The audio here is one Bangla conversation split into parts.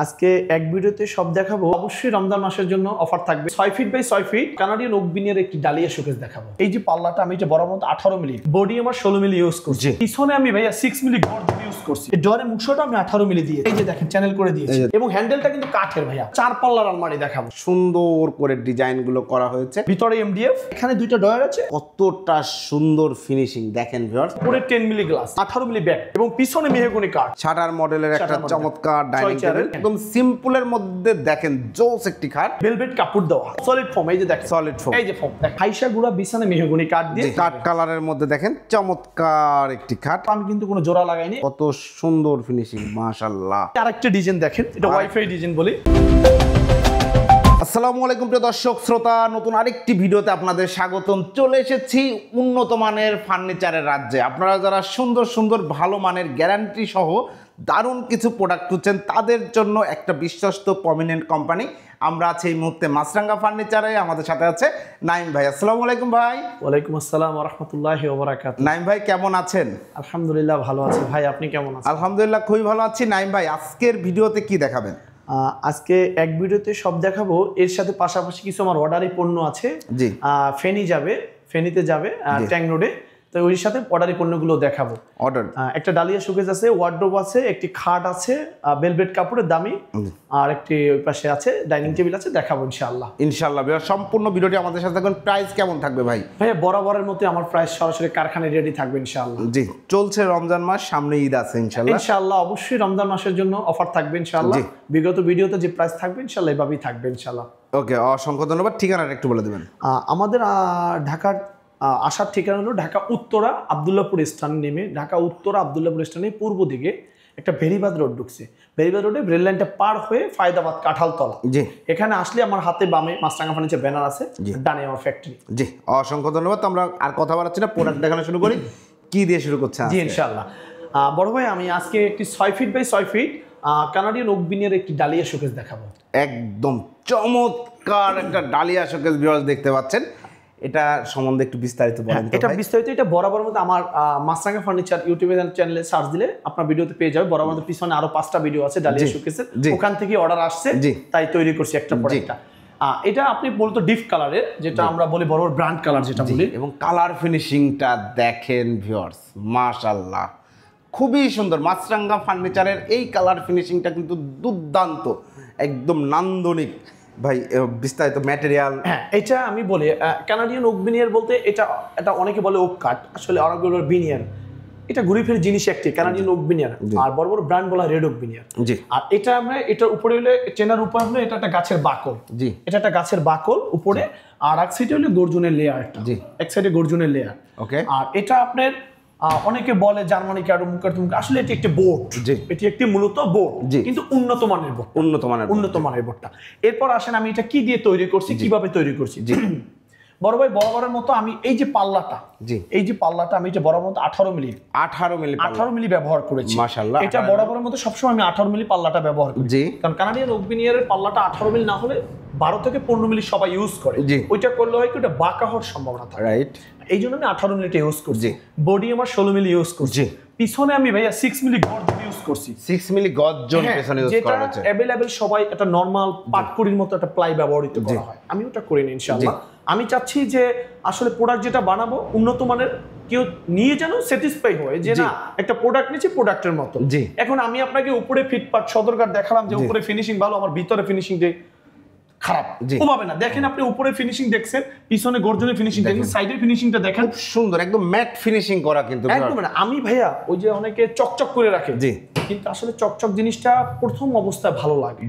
আজকে এক ভিডিওতে সব দেখাবো। অবশ্যই রমজান মাসের জন্য অফার থাকবে। 6 feet by 6 feet Canadian oak veneer একটি ডালিয়া শোকেস দেখাবো। এই যে পাল্লাটা আমি বড় মতো 18 মিলি, বডি আমার 16 মিলি ইউজ করছি। পিছনে আমি ভাইয়া 6 মিলি গর্জন ইউজ করছি। এই ডোরের মুখটা আমি 18 মিলি দিয়ে, এই যে দেখেন চ্যানেল করে দিয়েছি, এবং হ্যান্ডেলটা কিন্তু কাঠের ভাইয়া। 4 পাল্লার আলমারি দেখাবো। সুন্দর করে ডিজাইন গুলো করা হয়েছে। ভিতরে এমডিএফ, এখানে দুইটা ডয়ার আছে। কতটা সুন্দর ফিনিশিং দেখেন ভিউয়ার্স। পুরো 10 মিলি গ্লাস, 18 মিলি ব্যাক, এবং পিছনে মেহগনি কাঠ। শাটার মডেলের একটা চমৎকার ডাইনিং টেবিল, একদম সিম্পলের মধ্যে দেখেন জোস একটি খাট। ভেলভেট কাপড় দেওয়া, সলিড ফোম, এই যে দেখেন সলিড ফোম, এই যে ফোম দেখেন। হাইসা গুড়া বিছানে মেহগনি কাঠ দিয়ে, কাঠ কালারের মধ্যে দেখেন চমৎকার একটি খাট। আমি কিন্তু কোনো জোড়া লাগাইনি। কত সুন্দর ফিনিশিং, মাশাআল্লাহ। আরেকটা ডিজাইন দেখেন, এটা ওয়াইফাই ডিজাইন বলি। আসসালামু আলাইকুম প্রিয় দর্শক শ্রোতা, নতুন আরেকটি ভিডিওতে আপনাদের স্বাগতম। চলে এসেছি উন্নত মানের ফার্নিচারের রাজ্যে। আপনারা যারা সুন্দর সুন্দর ভালো মানের গ্যারান্টি সহ দারুণ কিছু প্রোডাক্ট খুঁজছেন, তাদের জন্য একটা বিশ্বস্ত প্রমিনেন্ট কোম্পানি। আমরা আছি এই মুহূর্তে মাছরাঙ্গা ফার্নিচারে। আমাদের সাথে আছে নাইম ভাই। আসসালামু আলাইকুম ভাই। ওয়ালাইকুম আসসালাম ওয়া রাহমাতুল্লাহি ওয়া বারাকাতুহু। নাইম ভাই কেমন আছেন? আলহামদুলিল্লাহ ভালো আছি ভাই, আপনি কেমন আছেন? আলহামদুলিল্লাহ খুবই ভালো আছি। নাইম ভাই আজকের ভিডিওতে কি দেখাবেন? আজকে এক ভিডিওতে সব দেখাবো। এর সাথে পাশাপাশি কিছু আমার অর্ডারি পণ্য আছে। জি, ফেনীতে যাবে ট্যাং রোডে, তো ওই সাথে অর্ডারি পণ্যগুলো দেখাবো। অর্ডার একটা ডালিয়া শোকেস আছে, ওয়ার্ডরোব আছে, একটি খাট আছে ভেলভেট কাপড়ের দামি, আর একটি ওই পাশে আছে ডাইনিং টেবিল আছে, দেখাবো ইনশাআল্লাহ। ইনশাআল্লাহ ভাই, সম্পূর্ণ ভিডিওটি আমাদের সাথে থাকুন। প্রাইস কেমন থাকবে ভাই? ভাই বরাবরের মতো আমার প্রাইস সরাসরি কারখানায় রেডি থাকবে ইনশাআল্লাহ। জি, চলছে রমজান মাস, সামনে ঈদ আছে ইনশাআল্লাহ। ইনশাআল্লাহ অবশ্যই রমজান মাসের জন্য অফার থাকবে ইনশাআল্লাহ। বিগত ভিডিওতে যে প্রাইস থাকবে ইনশাআল্লাহ এভাবেই থাকবে ইনশাআল্লাহ। ওকে, অসংখ্য ধন্যবাদ। ঠিকানাটা একটু বলে দেবেন। আমাদের ঢাকার আসার ঠিকানা হলো ঢাকা উত্তরা আব্দুল্লাহপুর স্থান নেমে, ঢাকা উত্তরা আব্দুল্লাহপুর স্থানে পূর্ব দিকে একটা বেরিবাদ রোড ঢুকছে। বেরিবাদ রোডে রেল লাইনটা পার হয়ে ফায়দাবাদ কাঁঠালতলা, জি, এখানে আসলে আমার হাতে বামে মাছরাঙ্গা ফার্নিচার ব্যানার আছে, ডানে আমার ফ্যাক্টরি। জি, অসংখ্য ধন্যবাদ। আমরা আর কথা বলাচ্ছি না, প্রোডাক্ট দেখানো শুরু করি। কি দিয়ে শুরু করছে? জি ইনশাআল্লাহ। বড় ভাই আমি আজকে একটি 6 feet by 6 feet Canadian oak veneer একটি ডালিয়া শোকেস দেখাবো। একদম চমৎকার একটা ডালিয়া শোকেস ভিউয়ার্স দেখতে পাচ্ছেন। এটা সম্বন্ধে একটু বিস্তারিত বলেন তো। এটা বিস্তারিত, এটা বরাবর মতো আমার মাছরাঙ্গা ফার্নিচার ইউটিউব চ্যানেলে সার্চ দিলে আপনার ভিডিওতে পেয়ে যাবে। বরাবর মতো পিছনে আরো 5টা ভিডিও আছে ডালিয়া শোকেসের, ওখান থেকে অর্ডার আসছে, তাই তৈরি করছি একটা প্রোডাক্টটা। এটা আপনি বলতো ডিপ কালারের, যেটা আমরা বলি বড় ব্র্যান্ড কালার যেটা বলি, এবং কালার ফিনিশিংটা দেখেন ভিউয়ার্স, মাশাআল্লাহ খুবই সুন্দর। মাছরাঙ্গা ফার্নিচারের এই কালার ফিনিশিংটা কিন্তু দুর্দান্ত, একদম নান্দনিক ভাই। বিস্তারিত ম্যাটেরিয়াল, হ্যাঁ এটা আমি বলি কানাডিয়ান ওক বিনিয়ার বলতে এটা অনেকে বলে ওক কাঠ, আসলে অনেকগুলো বিনিয়ার। এটা ঘুরে ফিরে জিনিস একটি কানাডিয়ান ওক বিনিয়ার, আর বড় বড় ব্র্যান্ড বলা রেড ওক বিনিয়ার। আর এটা আমরা এটার উপরে হলে চেনার উপর হলে এটা একটা গাছের বাকল। জি, এটা একটা গাছের বাকল উপরে, আর এক সাইডে হলে গর্জনের লেয়ারটা। জি, এক সাইডে গর্জনের লেয়ার। ওকে, আর এটা আপনার অনেকে বলে জার্মানি কার্ড আসলে এটি একটি বোর্ড। এটি একটি মূলত বোর্ড, কিন্তু উন্নত মানের বোর্ড, উন্নত মানের বোর্ডটা। এরপর আসেন আমি এটা কি দিয়ে তৈরি করছি, কিভাবে তৈরি করছি। বড় ভাই বরাবরের মতো আমি এই যে পাল্লাটা আমি বরাবর মতো 18 মিলি ব্যবহার করেছি। মাশাআল্লাহ, এটা বরাবরের মতো সবসময় আমি 18 মিলি পাল্লাটা ব্যবহার করি। কারণ কানাডিয়ান ওক বিনিয়ারের পাল্লাটা 18 মিলি না হলে 12 থেকে 15 মিলি সবাই ইউজ করে। ওইটা করলে হয় কি ওটা বাঁকা হওয়ার সম্ভাবনা থাকে, রাইট? এই জন্য আমি 18 মিলিটা ইউজ করছি। বডি আমার 16 মিলি ইউজ করছি। পিছনে আমি ভাইয়া 6 মিলি গর্জন ইউজ করছি। 6 মিলি গর্জন পিছনে ইউজ করা হয়েছে। যেটা अवेलेबल সবাই এটা নরমাল পাটকুড়ির মতো একটা প্লাই ব্যবহৃত করা হয়, আমি ওটা করি না ইনশাআল্লাহ। আমি চাচ্ছি যে আসলে প্রোডাক্ট যেটা বানাবো উন্নত মানের, কেউ নিয়ে যেন স্যাটিসফাই হয় যে না একটা প্রোডাক্ট নিচ্ছি প্রোডাক্টের মতো। এখন আমি আপনাকে উপরে ফিটপাট সদরকার দেখালাম যে উপরে ফিনিশিং ভালো, আমার ভিতরে ফিনিশিং যে খারাপ ওভাবে না। দেখেন আপনি উপরে ফিনিশিং দেখছেন, পিছনে গর্জনের ফিনিশিং দেখেন, সাইডের ফিনিশিংটা দেখেন, খুব সুন্দর, একদম ম্যাট ফিনিশিং করা। কিন্তু একদম না, আমি ভাইয়া ওই যে অনেকে চকচক করে রাখে, কিন্তু আসলে চকচক জিনিসটা প্রথম অবস্থায় ভালো লাগে,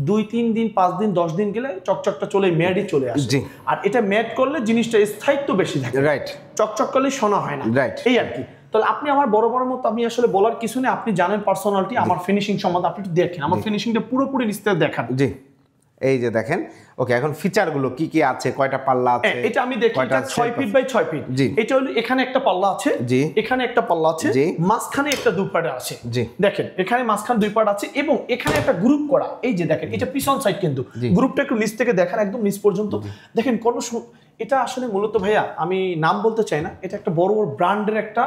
2-3 দিন 5 দিন 10 দিন গেলে চকচকটা চলে ম্যাটই চলে আসে। আর এটা ম্যাট করলে জিনিসটা স্থায়িত্ব বেশি থাকে, রাইট? চকচক করলে শোনা হয় না, রাইট? এই আর কি। তাহলে আপনি আমার বড় মতো আমি আসলে বলার কিছু নেই, আপনি জানেন পার্সোনালিটি, আমার ফিনিশিং সম্বন্ধে আপনি একটু দেখেন, আমার ফিনিশিংটা পুরোপুরি নিস্তার দেখান। এই যে দেখেন ওকে এখন ফিচার গুলো কি কি আছে, কয়টা পাল্লা আছে? এটা আমি দেখি এটা 6 ফিট বাই 6 ফিট। জি। এটা হলো এখানে একটা পাল্লা আছে, জি। এখানে একটা পাল্লা আছে, জি। মাঝখানে একটা দুই পার্ট আছে। জি। দেখেন এখানে মাঝখানে দুই পার্ট আছে এবং এখানে একটা গ্রুপ করা। এই যে দেখেন এটা পিছন সাইড, কিন্তু গ্রুপটা একটু নিচ থেকে দেখেন, একদম নিচ পর্যন্ত দেখেন কোন। এটা আসলে মূলত ভাইয়া আমি নাম বলতে চাই না, এটা একটা বড় বড় ব্র্যান্ডের একটা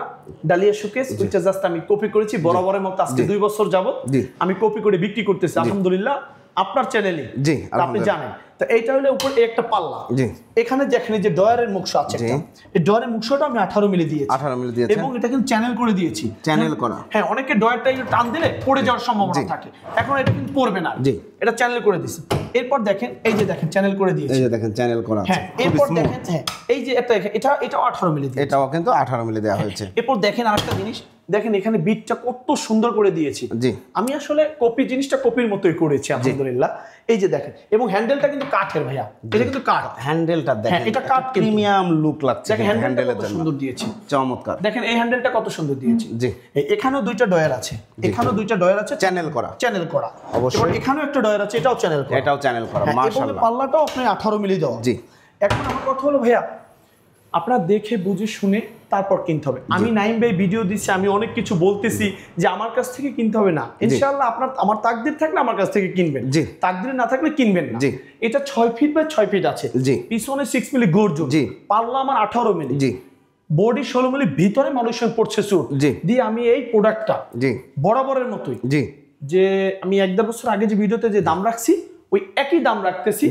ডালিয়া শোকেস, ওইটা জাস্ট আমি কপি করেছি বরাবরের মতো। আজকে 2 বছর যাবত আমি কপি করে বিক্রি করতেছি আলহামদুলিল্লাহ আপনার চ্যানেলে। জি, আপনি জানেন তো এইটা হলো উপর একটা পাল্লা। জি। এখানে দেখেন যে ডয়ারের মুখশ আছে একটা, এই ডয়ারের মুখশটা আমি 18 মিলি দিয়েছি। 18 মিলি দিয়েছেন এবং এটা কিন্তু চ্যানেল করে দিয়েছি। চ্যানেল করা। হ্যাঁ, অনেকে ডয়ারটা একটু টান দিলে পড়ে যাওয়ার সম্ভাবনা থাকে, এখন এটা কিন্তু পড়বে না। জি। এটা চ্যানেল করে দিয়েছি। এরপর দেখেন এই যে দেখেন চ্যানেল করে দিয়েছি। এই যে দেখেন চ্যানেল করা আছে। হ্যাঁ, এরপর দেখেন হ্যাঁ এই যে এটা 18 মিলি দিয়েছি। এটাও কিন্তু 18 মিলি দেওয়া হয়েছে। এরপর দেখেন আরেকটা জিনিস, দেখেন এখানে বিটটা কত সুন্দর করে দিয়েছি। জি। আমি আসলে কপি জিনিসটা কপির মতোই করেছি আলহামদুলিল্লাহ। এই যে দেখেন এবং হ্যান্ডেলটা কিন্তু কাঠের ভাইয়া, এটা কিন্তু কাঠ। হ্যান্ডেলটা দেখেন, এটা কাঠ, প্রিমিয়াম লুক লাগছে দেখেন হ্যান্ডেলটা কত জন্য। সুন্দর দিয়েছি, চমৎকার। দেখেন এই হ্যান্ডেলটা কত সুন্দর দিয়েছি। জি। এখানেও দুইটা ডয়ার আছে, এখানেও দুইটা ডয়ার আছে, চ্যানেল করা। চ্যানেল করা অবশ্যই। এবার এখানেও একটা ডয়ার আছে, এটাও চ্যানেল করা। এটাও চ্যানেল করা এবং মাশাআল্লাহ। পাল্লাটাও আপনি 18 মিলি দেওয়া। জি। এখন আমার কথা হলো ভাইয়া আপনারা দেখে বুঝে শুনে তারপর কিনতে হবে। আমি নাইম ভাই ভিডিও দিচ্ছি, আমি অনেক কিছু বলতেছি যে আমার কাছ থেকে কিনতে হবে না, ইনশাআল্লাহ আপনার আমার তাকদির থাকলে আমার কাছ থেকে কিনবেন, জি। তাকদির না থাকলে কিনবেন না। জি। এটা 6 ফিট বাই 6 ফিট আছে। জি। পিছনে 6 মিলি গর্জন। জি। পাল্লা আমার 18 মিলি। জি। বডি 16 মিলি, ভিতরে মানুষের পড়ছে স্যুট। জি। দিয়ে আমি এই প্রোডাক্টটা জি বরাবরের মতোই জি যে আমি 1-1.5 বছর আগে যে ভিডিওতে যে দাম রাখছি ওই একই দাম রাখতেছি।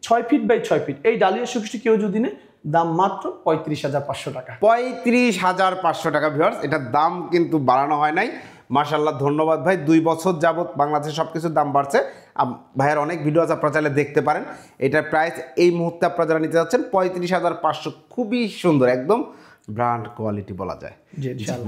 6 ফিট বাই 6 ফিট এই ডালিয়া শোকেসটি কেউ যদি নেয় দাম মাত্র 35,500 টাকা। 35,500 টাকা ভিউয়ার্স, এটার দাম কিন্তু বাড়ানো হয় নাই। মাশাআল্লাহ, ধন্যবাদ ভাই। 2 বছর যাবত বাংলাদেশে সবকিছুর দাম বাড়ছে। ভাইয়ের অনেক ভিডিও আছে, আপনারা চাইলে দেখতে পারেন। এটার প্রাইস এই মুহূর্তে আপনারা যারা নিতে যাচ্ছেন 35,500, খুবই সুন্দর, একদম ব্র্যান্ড কোয়ালিটি বলা যায়।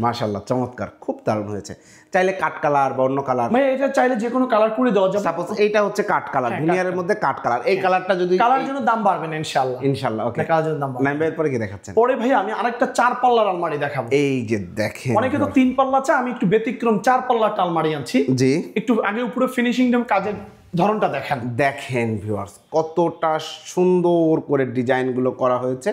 মাশাআল্লাহ, চমৎকার, খুব দারুণ হয়েছে। চাইলে কাট কালার বা অন্য কালার, ভাই এটা চাইলে যে কোনো কালার করে দেওয়া যাবে। সাপোজ এইটা হচ্ছে কাট কালার, ভিনিয়ারের মধ্যে কাট কালার, এই কালারটা যদি কালার জন্য দাম বাড়বে না ইনশাআল্লাহ। ইনশাআল্লাহ ওকে, কালার জন্য দাম বাড়বে। নাইম ভাইয়ের পরে কি দেখাচ্ছেন? পরে ভাই আমি আরেকটা 4 পাল্লার আলমারি দেখাবো। এই যে দেখেন, অনেকে তো 3 পাল্লা চায়, আমি একটু ব্যতিক্রম 4 পাল্লার আলমারি আনছি। জি। একটু আগে উপরে ফিনিশিং দেব, কাজের ধরনটা দেখেন। দেখেন ভিউয়ার্স কতটা সুন্দর করে ডিজাইনগুলো করা হয়েছে,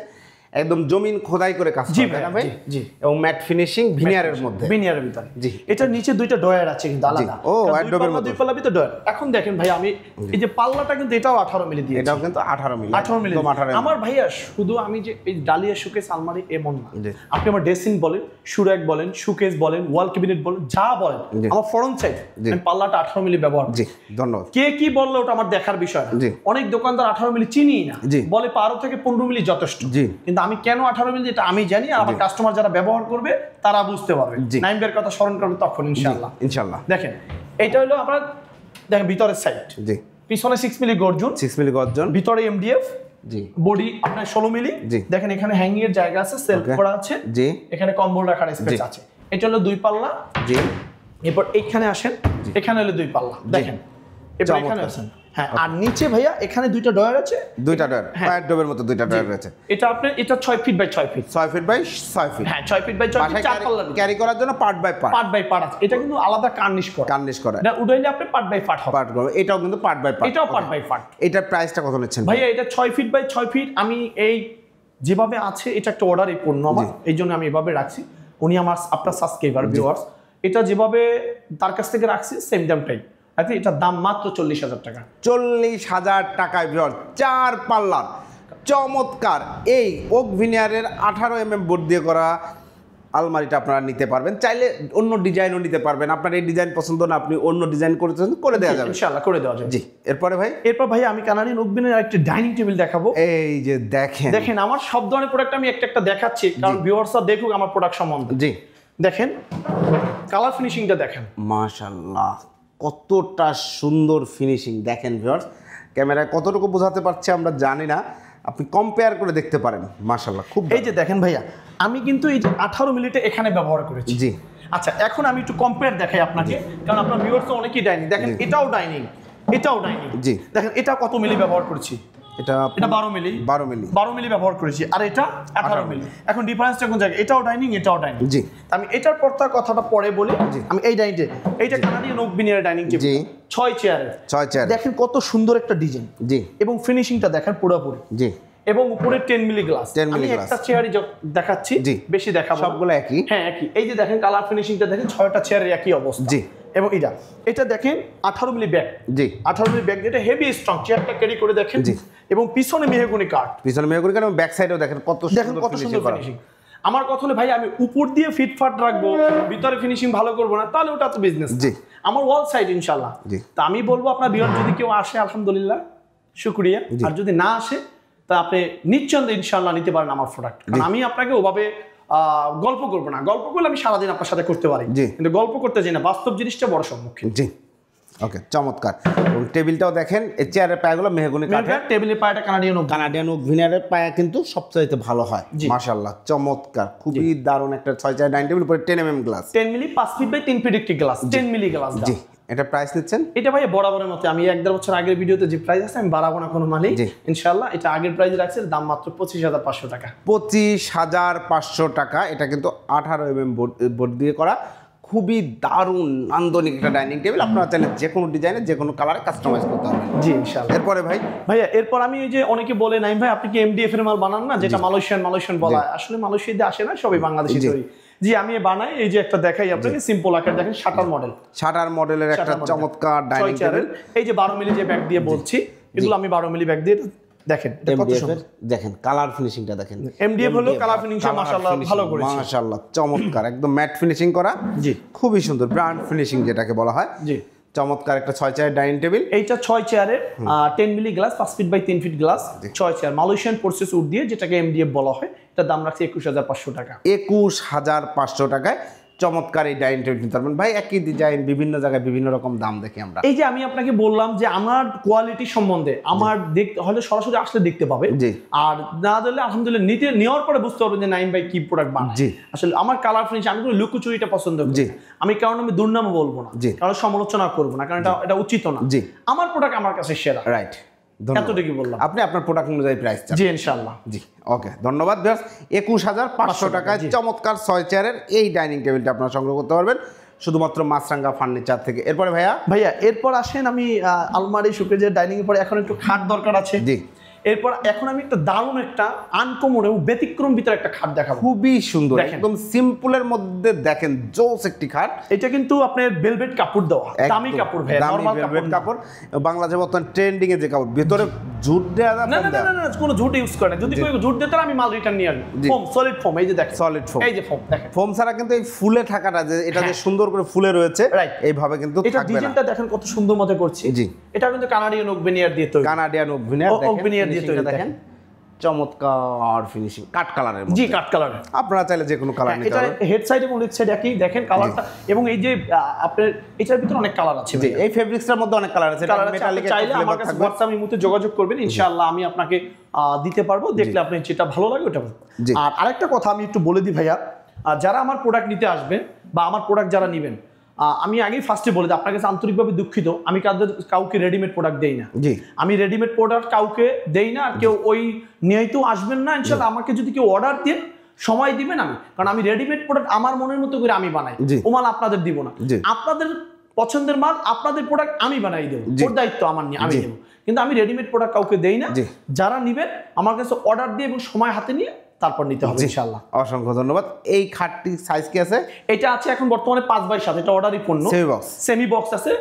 একদম জমিন খোদাই করে কাজ করা না ভাই? জি। এবং ম্যাট ফিনিশিং ভিনিয়ারের মধ্যে, ভিনিয়ারের ভিতরে। জি। এটা নিচে দুইটা ডয়ার আছে কিন্তু আলাদা। ও অ্যাডোবের মধ্যে, দুই পাল্লা ভিতরে ডয়ার। এখন দেখেন ভাই আমি এই যে পাল্লাটা কিন্তু এটাও 18 মিলি দিয়েছি। এটাও কিন্তু 18 মিলি। 18 মিলি। আমার ভাইয়া শুধু আমি যে এই ডালিয়া শোকেস আলমারি এমন না, আপনি আমার ড্রেসিং বলেন, সুরাক বলেন, শোকেস বলেন, ওয়াল ক্যাবিনেট বলেন, যা বলেন, আমার ফ্রন্ট সাইড আমি পাল্লাটা 18 মিলি ব্যবহার করি। জি, ধন্যবাদ। কে কি বললো ওটা আমার দেখার বিষয় না। অনেক দোকানদার 18 মিলি চিনি না, বলে 12 থেকে 15 মিলি যথেষ্ট। কিন্তু আমি কেন 18 মিলি এটা আমি জানি, আর আমার কাস্টমার যারা ব্যবহার করবে তারা বুঝতে পারবে। নাইম ভাইয়ের কথা স্মরণ করবে তখন ইনশাআল্লাহ। ইনশাআল্লাহ। দেখেন এটা হলো আপনার, দেখেন ভিতরের সাইড। জি। পিছনে 6 মিলি গর্জন, 6 মিলি গর্জন, ভিতরে এমডিএফ। জি। বডি আপনার 16 মিলি। দেখেন এখানে হ্যাঙ্গিং এর জায়গা আছে, সেলফ করা আছে। জি। এখানে কম্বল রাখার স্পেস আছে। এটা হলো 2 পাল্লা। জি। এরপর এইখানে আসেন, এখানে হলো 2 পাল্লা। দেখেন এবার এখানে আসেন। হ্যাঁ, আর নিচে ভাইয়া এখানে দুইটা ডয়ার আছে, দুইটা ডয়ার, পায়ের ডবের মতো দুইটা ডয়ার রয়েছে। এটা আপনার এটা 6 feet by 6 feet, 6 feet by 6 feet. হ্যাঁ 6 ফিট বাই 6 ফিট, 4 পাল্লা ক্যারি করার জন্য part by part, part by part আছে। এটা কিন্তু আলাদা কার্নিশ করা, এটা উঠাইলে আপনি পার্ট বাই পার্ট হবে। পার্ট করবে, এটাও কিন্তু পার্ট বাই পার্ট, এটাও পার্ট বাই পার্ট। এটার প্রাইসটা কত নিচ্ছেন ভাইয়া? এটা 6 ফিট বাই 6 ফিট। আমি এই যেভাবে আছে এটা একটা অর্ডার, এই পণ্য আমার, এই জন্য আমি এভাবে রাখছি। উনি আমার আপনার সাবস্ক্রাইবার ভিউয়ার্স, এটা যেভাবে তার কাছ থেকে রাখছি সেম দামটাই। এটার দাম মাত্র 40,000 টাকা। 40,000 টাকায় ভিউয়ার্স 4 পাল্লার চমৎকার এই ওক ভিনিয়ারের 18 mm বোর্ড দিয়ে করা আলমারিটা আপনারা নিতে পারবেন। চাইলে অন্য ডিজাইনও নিতে পারবেন, আপনার এই ডিজাইন পছন্দ না, আপনি অন্য ডিজাইন করেছেন, করে দেওয়া যাবে ইনশাআল্লাহ, করে দেওয়া যাবে। জি। এরপরে ভাই? এরপর ভাই আমি কানাডিয়ান ওক ভিনিয়ারের একটা ডাইনিং টেবিল দেখাবো। এই যে দেখেন, দেখেন আমার সব ধরনের প্রোডাক্ট আমি একটা দেখাচ্ছি, কারণ ভিউয়ার্সরা দেখুক আমার প্রোডাক্ট সম্বন্ধে। জি। দেখেন কালার ফিনিশিংটা দেখেন, মাশাআল্লাহ কতটা সুন্দর ফিনিশিং। দেখেন ভিউয়ার্স, ক্যামেরায় কতটুকু বোঝাতে পারছে আমরা জানি না, আপনি কম্পেয়ার করে দেখতে পারেন। মাশাআল্লাহ, খুব। এই যে দেখেন ভাইয়া, আমি কিন্তু এই যে 18 মিনিটে এখানে ব্যবহার করেছি। জি। আচ্ছা, এখন আমি একটু কম্পেয়ার দেখাই আপনাকে, কারণ আপনার ভিউয়ার্স তো অনেকেই ডাইনিং দেখেন, এটাও ডাইনিং, এটাও ডাইনিং। জি। দেখেন এটা কত মিলি ব্যবহার করেছি, এটা 12 মিলি 12 মিলি ব্যবহার করেছি, আর এটা 18 মিলি। এখন ডিফারেন্সটা কোন জায়গায়? এটাও ডাইনিং, এটাও ডাইনিং। জি, আমি এটার পর্দার কথাটা পরে বলি। আমি এই ডাইনিং এইটা Canadian oak veneer dining table, জি 6 চেয়ার। দেখেন কত সুন্দর একটা ডিজাইন, জি, এবং ফিনিশিংটা দেখেন পুরোপুরি, জি, এবং উপরে 10 মিলি গ্লাস। আমি একটা চেয়ারই দেখাচ্ছি, বেশি দেখাবো, সবগুলো একই। হ্যাঁ একই। এই যে দেখেন কালার ফিনিশিংটা দেখেন, 6টা চেয়ারের একই অবস্থা, জি। এবং এটা দেখেন 18 মিলি ব্যাগ, জি 18 মিলি ব্যাগ, যেটা হেভি স্ট্রং। চেয়ারটা ক্যারি করে দেখেন, জি। এবং পিছনে মেহগনি কাঠ, এবং ব্যাক সাইডেও দেখেন কত সুন্দর ফিনিশিং। আমার কথা হলো ভাই, আমি উপর দিয়ে ফিটফাট রাখবো, ভিতরে ফিনিশিং ভালো করবো না, তাহলে ওটা তো বিজনেস, জি। আমার ওয়াল সাইড ইনশাআল্লাহ। তা আমি বলবো আপনার ভিউয়ার যদি কেউ আসে আলহামদুলিল্লাহ শুকরিয়া, আর যদি না আসে তা আপনি নিশ্চিন্তে ইনশাআল্লাহ নিতে পারেন আমার প্রোডাক্ট। কারণ আমি আপনাকে ওভাবে গল্প করবো না, গল্প করলে আমি সারাদিন আপনার সাথে করতে পারি, কিন্তু গল্প করতে চাই না, বাস্তব জিনিসটা বড় সম্মুখীন, জি। ওকে, চমৎকার। এবং টেবিলটাও দেখেন, এই চেয়ারের পায়াগুলো মেহগনি কাঠের, টেবিলের পায়াটা কানাডিয়ান ওক ভিনিয়ারের পায়া কিন্তু সবচাইতে ভালো হয়, মাশাআল্লাহ চমৎকার, খুবই দারুণ একটা 6 চেয়ার ডাইনিং টেবিল, উপরে 10 mm glass, 10 milli 5 feet by 3 feet একটি গ্লাস, 10 মিলি গ্লাস, জি। এটা প্রাইস নিচ্ছেন? এটা ভাই বরাবরের মতো, আমি 1.5 বছর আগের ভিডিওতে যে প্রাইস আছে আমি বাড়াবো না কোনো মানেই, ইনশাআল্লাহ। এটা আগের প্রাইস রাখছে, দাম মাত্র 25,500 টাকা, 25,500 টাকা। এটা কিন্তু 18 mm বোর্ড দিয়ে করা, খুবই দারুণ নান্দনিক একটা ডাইনিং টেবিল। আপনারা চাইলে যে কোনো ডিজাইনে যে কোনো কালারে কাস্টমাইজ করতে পারবেন, জি ইনশাআল্লাহ। এরপরে ভাইয়া এরপর আমি ওই যে অনেকে বলে নাই ভাই আপনি কি এমডিএফ এর মাল বানান না, যেটা মালয়েশিয়ান বলা হয়, আসলে মালয়েশিয়াতে আসে না, সবই বাংলাদেশি তৈরি। জি, আমি বানাই। এই যে একটা দেখাই আপনাকে, সিম্পল আকার দেখেন, শাটার মডেলের একটা চমৎকার ডাইনিং টেবিল। এই যে 12 মিলি যে ব্যাগ দিয়ে বলছি, এগুলো আমি 12 মিলি ব্যাগ দিয়ে, দেখেন এটা কত সুন্দর, দেখেন কালার ফিনিশিংটা দেখেন। এমডিএফ হলো কালার ফিনিশিং মাশাআল্লাহ ভালো করেছে, মাশাআল্লাহ চমৎকার, একদম ম্যাট ফিনিশিং করা, জি খুবই সুন্দর, ব্র্যান্ড ফিনিশিং যেটাকে বলা হয়, জি। চমৎকার একটা 6 চেয়ার ডাইনিং টেবিল। এইটা 6 চেয়ারের 10 milli glass, 5 feet by 3 feet glass, 6 chair Malaysian process wood দিয়ে, যেটাকে এমডিএফ বলা হয়। এটা দাম রাখছে 21,500 টাকা, 21,500 টাকায় চমৎকার এই ডাইনিং টেবিল কিনতে পারবেন। ভাই একই ডিজাইন বিভিন্ন জায়গায় বিভিন্ন রকম দাম দেখি আমরা। এই যে আমি আপনাকে বললাম যে আমার কোয়ালিটি সম্বন্ধে আমার দেখতে হলে সরাসরি আসলে দেখতে পাবে, আর না দিলে আলহামদুলিল্লাহ নেওয়ার পরে বুঝতে পারবেন যে নাইম ভাই কি প্রোডাক্ট বানায়। আসলে আমার কালার ফিনিশ, আমি কোনো লুকোচুরিটা পছন্দ করি, আমি কারণ আমি দুর্নাম বলবো না, কারণ সমালোচনা করবো না, কারণ এটা উচিত না। আমার প্রোডাক্ট আমার কাছে সেরা, রাইট। এতটুকু বললাম, আপনি আপনার প্রোডাক্ট অনুযায়ী প্রাইস চান, জি ইনশাআল্লাহ, জি। ওকে, ধন্যবাদ। 21,500 টাকায় চমৎকার 6 চেয়ারের এই ডাইনিং টেবিলটা আপনারা সংগ্রহ করতে পারবেন শুধুমাত্র মাছরাঙ্গা ফার্নিচার থেকে। এরপরে ভাইয়া এরপর আসেন, আমি আলমারি শোকেজের ডাইনিং এর পরে এখন একটু খাট দরকার আছে, জি। এরপর এখন আমি একটা দারুণ একটা আনকমন এবং ব্যতিক্রম ভিতরে একটা খাট দেখাবো, খুবই সুন্দর, একদম সিম্পলের মধ্যে দেখেন জোস একটি খাট। এটা কিন্তু আপনার ভেলভেট কাপড় দেওয়া, দামি কাপড় ভাই, নরমাল কাপড়, বাংলাদেশে বর্তমান ট্রেন্ডিং এর যে কাপড়, ভিতরে ঝুট দেয়া না, কোনো ঝুট ইউজ করে না। যদি কেউ ঝুট দিতে আমি মাল রিটার্ন নিয়ে আসবো। ফোম, সলিড ফোম, এই যে দেখেন সলিড ফোম, এই যে ফোম দেখেন, ফোম ছাড়া কিন্তু এই ফুলে থাকাটা যে এটা যে সুন্দর করে ফুলে রয়েছে, এইভাবে কিন্তু থাকবে না। এটা ডিজাইনটা দেখেন কত সুন্দর মতো করছি, জি। এটা কিন্তু কানাডিয়ান ওক ভিনিয়ার দিয়ে তৈরি, কানাডিয়ান ওক ভিনিয়ার দেখেন চমৎকার ফিনিশিং, কাট কালারের, জি কাট কালার। আপনারা চাইলে যে কোনো কালার নিতে পারবেন। হেড সাইড এবং লেগ সাইড একই, দেখেন কালারটা। এবং এই যে আপনার এটার ভিতরে অনেক কালার আছে, জি। এই ফেব্রিক্সটার মধ্যে অনেক কালার আছে, মেটালিক চাইলে আমার কাছে WhatsApp এর মধ্যে যোগাযোগ করবেন, ইনশাআল্লাহ আমি আপনাকে দিতে পারবো। দেখলে আপনি যেটা ভালো লাগে ওটা। আর আরেকটা কথা আমি একটু বলে দিই ভাইয়া, যারা আমার প্রোডাক্ট নিতে আসবেন বা আমার প্রোডাক্ট যারা নেবেন, আমি আগেই ফার্স্টে বলে দিই, আপনার কাছে আন্তরিকভাবে দুঃখিত, আমি কাউকে রেডিমেড প্রোডাক্ট দেই না, জি। আমি রেডিমেড প্রোডাক্ট কাউকে দেই না, আর কেউ ওই নিয়েই আসবেন না ইনশাআল্লাহ। আমাকে যদি কেউ অর্ডার দিয়ে সময় দিবেন, আমি, কারণ আমি রেডিমেড প্রোডাক্ট আমার মনের মতো করে আমি বানাই, ও মাল আপনাদের দিব না। আপনাদের পছন্দের মাল, আপনাদের প্রোডাক্ট আমি বানাই দেবো, ওর দায়িত্ব আমার নিয়ে আমি দেবো, কিন্তু আমি রেডিমেড প্রোডাক্ট কাউকে দেই না। যারা নিবেন আমার কাছে অর্ডার দিয়ে এবং সময় হাতে নিয়ে তারপর নিতে হবে ইনশাআল্লাহ। অসংখ্য ধন্যবাদ। এই খাটটি সাইজ কি আছে? এটা আছে এখন বর্তমানে 5x7, এটা অর্ডারই পণ্য, সেমি বক্স আছে,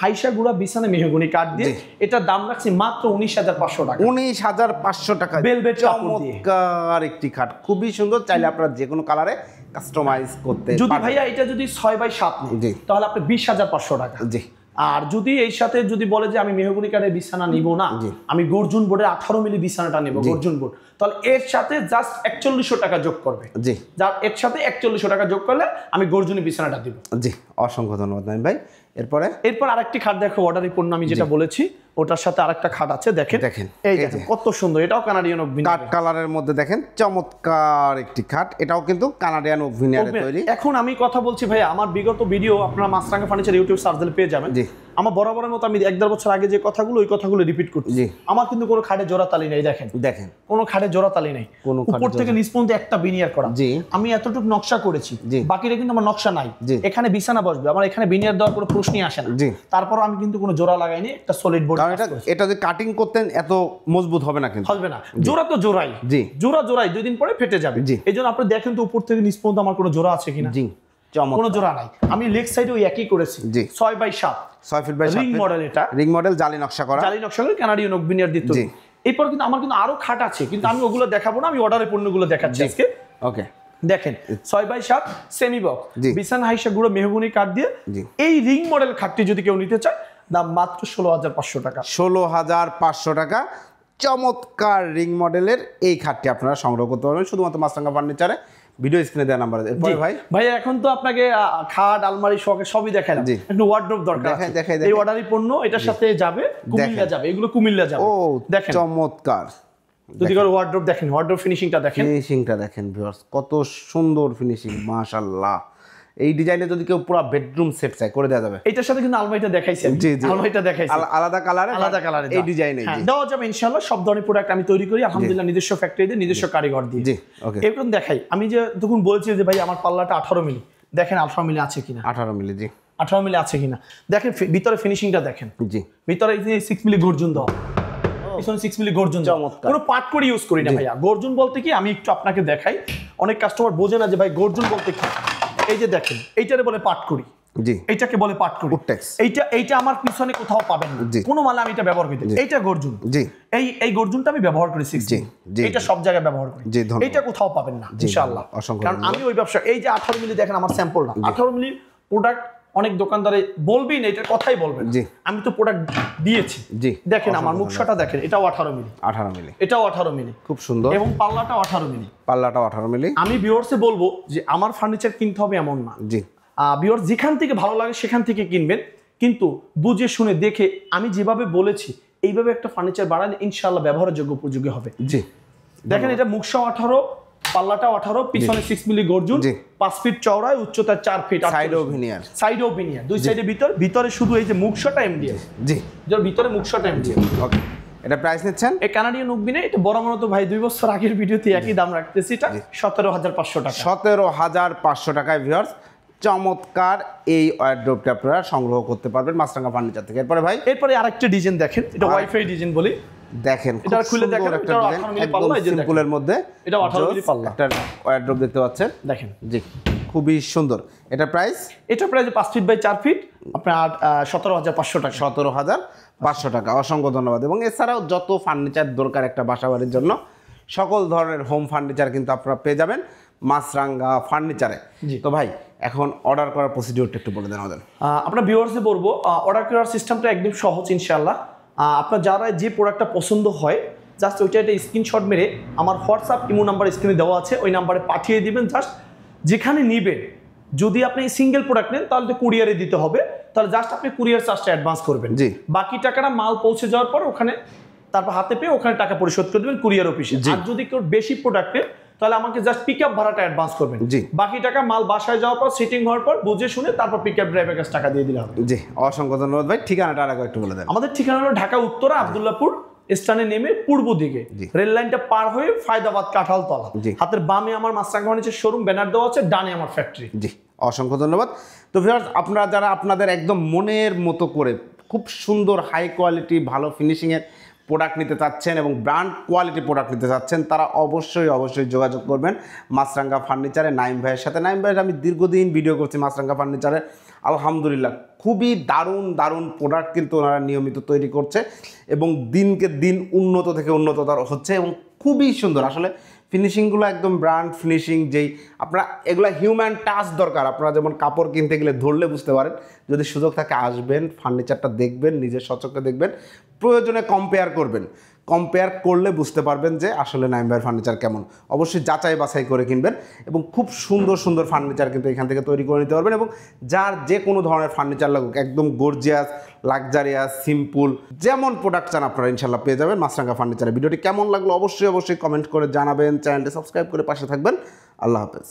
হাইসা গুড়া বিছানা মেহগনি কাঠ দিয়ে। এটা দাম রাখছি মাত্র 19,500 টাকা, 19,500 টাকা, ভেলভেট কাপড় দিয়ে চমৎকার একটি খাট, খুবই সুন্দর। চাইলে আপনারা যে কোনো কালারে কাস্টমাইজ করতে পারবেন। যদি ভাইয়া এটা যদি 6x7 নেই, তাহলে আপনি 20,500 টাকা, জি। আর যদি এই সাথে যদি বলে যে আমি মেহগনি কাঠের বিছানা নিব না, আমি গর্জুন বোর্ডের 18 মিলি বিছানাটা নেব, গর্জুন বোর্ড, তাহলে এর সাথে জাস্ট 4100 টাকা যোগ করবে, জি। যার এর সাথে 4100 টাকা যোগ করলে আমি গর্জুনি বিছানাটা দিব, জি। অসংখ্য ধন্যবাদ নাইম ভাই। এরপর আরেকটি খাট দেখো, অর্ডারি পণ্য আমি যেটা বলেছি ওটার সাথে আরেকটা খাট আছে, দেখেন এই দেখেন কত সুন্দর, এটাও কানাডিয়ান ওক ভিনিয়ার কাট কালারের মধ্যে, দেখেন চমৎকার একটি খাট, এটাও কিন্তু কানাডিয়ান ওক ভিনিয়ারে তৈরি। এখন আমি কথা বলছি ভাই, আমার বিগত ভিডিও আপনারা মাছরাঙ্গা ফার্নিচার ইউটিউব সার্চ দিলে পেয়ে যাবেন, জি। আমার বরাবরের মতো আমি 1-1.5 বছর আগে যে কথাগুলো ওই কথাগুলো রিপিট করছি। আমার কিন্তু কোনো খাটে জোড়া তালি নেই, দেখেন কোনো খাটে জোড়া তালি নেই, উপর থেকে নিচ পর্যন্ত একটা বিনিয়ার করা। আমি এতটুকু নকশা করেছি, বাকিটা কিন্তু আমার নকশা নাই। এখানে বিছানা বসবে, আমার এখানে বিনিয়ার দেওয়ার কোনো প্রশ্নই আসে না। তারপর আমি কিন্তু কোনো জোড়া লাগাইনি, একটা সলিড বোর্ড। এটা যে কাটিং করতেন এত মজবুত হবে না, কিন্তু হবে না, জোড়া তো জোড়াই, জোড়াই 2 দিন পরে ফেটে যাবে। এই জন্য আপনি দেখেন তো উপর থেকে নিচ পর্যন্ত আমার কোনো জোড়া আছে কিনা। কোনো জোড়া নাই। আমি লেগ সাইডে ওই একই করেছি, 6x7 6 feet by 7 ring model. এটা রিং মডেল, জালি নকশা করা কানাডিয়ান ওক বিনিয়ার দিত। এরপর কিন্তু আমার কিন্তু আরো খাট আছে, কিন্তু আমি ওগুলো দেখাবো না, আমি অর্ডারের পণ্যগুলো দেখাচ্ছি আজকে। ওকে, দেখেন 6x7 সেমি বক্স, বিছানা হাইসা গুঁড়ো মেহগনি কাঠ দিয়ে এই রিং মডেল খাটটি যদি কেউ নিতে চায়, দাম মাত্র 16,500 টাকা। 16,500 টাকা চমৎকার রিং মডেলের এই খাটটি আপনারা সংগ্রহ করতে পারবেন শুধুমাত্র মাছরাঙা ফার্নিচারে। ভিডিও স্ক্রিনে দেওয়া নাম্বার। এরপরে ভাই এখন তো আপনাকে খাট, আলমারি, শোকেস সবই দেখালাম, একটু ওয়ার্ডরোব দরকার। এই অর্ডারি পণ্য এটার সাথে যাবে, কুমিল্লা যাবে, এগুলো কুমিল্লা যাবে। ও দেখেন চমৎকার, যদি করে ওয়ার্ডরোব দেখেন, ওয়ার্ডরোব ফিনিশিংটা দেখেন, ভিউয়ার্স কত সুন্দর ফিনিশিং, মাশাআল্লাহ। এই ডিজাইনে যদি কেউ পুরো বেডরুম সেট চাই করে দেওয়া যাবে। এটার সাথে কিন্তু আলমারিটা দেখাইছি, আলমারিটা দেখাইছি আলাদা কালারে এই ডিজাইনে দেওয়া যাবে ইনশাআল্লাহ। সব ধরনের প্রোডাক্ট আমি তৈরি করি আলহামদুলিল্লাহ, নিজস্ব ফ্যাক্টরি দিয়ে, নিজস্ব কারিগর দিয়ে। জি ওকে, এরকম দেখাই। আমি যে তখন বলছি যে ভাই আমার পাল্লাটা 18 মিলি, দেখেন 18 মিলি আছে কিনা। 18 মিলি, জি 18 মিলি আছে কিনা দেখেন। ভিতরে ফিনিশিংটা দেখেন, জি ভিতরে 6 মিলি গর্জন দাও, 6 মিলি গর্জন, কোনো পাট করে ইউজ করি না ভাইয়া। গর্জন বলতে কি, আমি একটু আপনাকে দেখাই, অনেক কাস্টমার বোঝে না যে ভাই গর্জন বলতে কি। এই যে দেখেন, এইটারে বলে পাট করি, জি এইটাকে বলে পাট করি। এইটা আমার পিছনে কোথাও পাবেন না, কোনো মালে আমি এটা ব্যবহার করি। এইটা গর্জন, জি এই গর্জনটা আমি ব্যবহার করি 6 মিলি, এটা সব জায়গায় ব্যবহার করি। এইটা কোথাও পাবেন না ইনশাআল্লাহ, কারণ আমি ওই ব্যবসা। এই যে 18 মিলি দেখেন আমার স্যাম্পলটা, 18 মিলি প্রোডাক্ট অনেক দোকানদারে বলবি না, এটার কথাই বলবেন, আমি তো প্রোডাক্ট দিয়েছি। জি দেখেন আমার মুখশাটা দেখেন, এটাও 18 মিলি, এটাও 18 মিলি, খুব সুন্দর। এবং পাল্লাটাও 18 মিলি, মিলি। আমি ভিউয়ার্সে বলবো যে আমার ফার্নিচার কিনতে হবে এমন না, জি ভিউয়ার্স যেখান থেকে ভালো লাগে সেখান থেকে কিনবেন, কিন্তু বুঝে শুনে দেখে আমি যেভাবে বলেছি এইভাবে একটা ফার্নিচার বানালে ইনশাআল্লাহ ব্যবহারের যোগ্য উপযোগী হবে। জি দেখেন, এটা মুখশাও 18, পাল্লাটাও 18, পিছনে 6 মিলি গর্জন, 5 ফিট চওড়ায়, উচ্চতা 4 ফিট, সাইডও ভিনিয়ার, দুই সাইডে ভিতরে শুধু এই যে মুখশাটা এমডিএফ, জি যার ভিতরে মুখশাটা এমডিএফ। ওকে, এটা প্রাইস নিচ্ছেন এই কানাডিয়ান ওক বিনিয়ার, এটা বড় মতো ভাই 2 বছর আগের ভিডিওতে একই দাম রাখতেছি, এটা 17,500 টাকা। 17,500 টাকায় ভিউয়ার্স চমৎকার এই ওয়ারড্রোবটা আপনারা সংগ্রহ করতে পারবেন মাছরাঙা ফার্নিচার থেকে। এরপরে আরেকটা ডিজাইন দেখেন, এটা ওয়াইফাই ডিজাইন বলি, দেখেন এটা খুলে দেখেন, এটা 18 মিলি পাল্লা, এই যে সিম্পলের মধ্যে এটা 18 মিলি পাল্লা একটা ওয়ারড্রোব দেখতে পাচ্ছেন, দেখেন জি খুবই সুন্দর। এটা প্রাইস 5 ফিট বাই 4 ফিট, আপনার 17,500 টাকা। 17,500 টাকা, অসংখ্য ধন্যবাদ। এবং এছাড়াও যত ফার্নিচার দরকার একটা বাসা বাড়ির জন্য, সকল ধরনের হোম ফার্নিচার কিন্তু আপনারা পেয়ে যাবেন মাছরাঙা ফার্নিচারে। তো ভাই এখন অর্ডার করার প্রসিডিউরটা একটু বলে দেন আমাদের। আপনার ভিউয়ার্সে বলবো, অর্ডার করার সিস্টেমটা একদম সহজ ইনশাআল্লাহ। আপনার যারা যে প্রোডাক্টটা পছন্দ হয়, জাস্ট ওইটা একটা স্ক্রিনশট মেরে আমার হোয়াটসঅ্যাপ ইমো নাম্বার স্ক্রিনে দেওয়া আছে, ওই নাম্বারে পাঠিয়ে দিবেন। জাস্ট যেখানে নেবেন, যদি আপনি সিঙ্গেল প্রোডাক্ট নেন তাহলে তো কুরিয়ারে দিতে হবে, তাহলে জাস্ট আপনি কুরিয়ার চার্জটা অ্যাডভান্স করবেন, জি বাকি টাকাটা মাল পৌঁছে যাওয়ার পর ওখানে তারপর হাতে পেয়ে ওখানে টাকা পরিশোধ করে দেবেন কুরিয়ার অফিসে। আর যদি কেউ বেশি প্রোডাক্ট নেন তাহলে আমাকে জাস্ট পিকআপ ভাড়াটা অ্যাডভান্স করবেন, জি বাকি টাকা মাল বাসায় যাওয়ার পর সিটিং হওয়ার পর বুঝে শুনে তারপর পিকআপ ড্রাইভারের কাছে টাকা দিয়ে দিলে হবে। জি অসংখ্য ধন্যবাদ ভাই। ঠিকানাটা আরেকবার একটু বলে দেন। আমাদের ঠিকানা হলো ঢাকা উত্তরা আব্দুল্লাহপুর স্থানে নেমে পূর্ব দিকে রেল লাইনটা পার হয়ে ফায়দাবাদ কাঁঠালতলা, হাতের বামে আমার মাছরাঙা ফার্নিচার শোরুম ব্যানার দেওয়া আছে, ডানে আমার ফ্যাক্টরি। জি অসংখ্য ধন্যবাদ। তো ভিউয়ার্স আপনারা যারা আপনাদের একদম মনের মতো করে খুব সুন্দর হাই কোয়ালিটি ভালো ফিনিশিংয়ের প্রোডাক্ট নিতে চাচ্ছেন এবং ব্র্যান্ড কোয়ালিটি প্রোডাক্ট নিতে চাচ্ছেন, তারা অবশ্যই যোগাযোগ করবেন মাছরাঙা ফার্নিচারে নাইম ভাইয়ের সাথে। নাইম ভাইয়ের আমি দীর্ঘদিন ভিডিও করছি মাছরাঙা ফার্নিচারে, আলহামদুলিল্লাহ খুবই দারুণ প্রোডাক্ট কিন্তু ওনারা নিয়মিত তৈরি করছে এবং দিনকে দিন উন্নত থেকে উন্নততর হচ্ছে এবং খুবই সুন্দর। আসলে ফিনিশিংগুলো একদম ব্র্যান্ড ফিনিশিং, যেই আপনারা এগুলো হিউম্যান টাচ দরকার। আপনারা যেমন কাপড় কিনতে গেলে ধরলে বুঝতে পারেন, যদি সুযোগ থাকে আসবেন, ফার্নিচারটা দেখবেন, নিজের সচক্ষে দেখবেন, প্রয়োজনে কম্পেয়ার করবেন। কম্পেয়ার করলে বুঝতে পারবেন যে আসলে নাইম ভাইয়ের ফার্নিচার কেমন। অবশ্যই যাচাই বাছাই করে কিনবেন এবং খুব সুন্দর ফার্নিচার কিন্তু এখান থেকে তৈরি করে নিতে পারবেন। এবং যার যে কোনো ধরনের ফার্নিচার লাগুক, একদম গর্জিয়াস, লাক্সারিয়াস, সিম্পল, যেমন প্রোডাক্ট চান আপনারা ইনশাল্লাহ পেয়ে যাবেন মাছরাঙা ফার্নিচারে। ভিডিওটি কেমন লাগলো অবশ্যই কমেন্ট করে জানাবেন। চ্যানেলটি সাবস্ক্রাইব করে পাশে থাকবেন। আল্লাহ হাফেজ।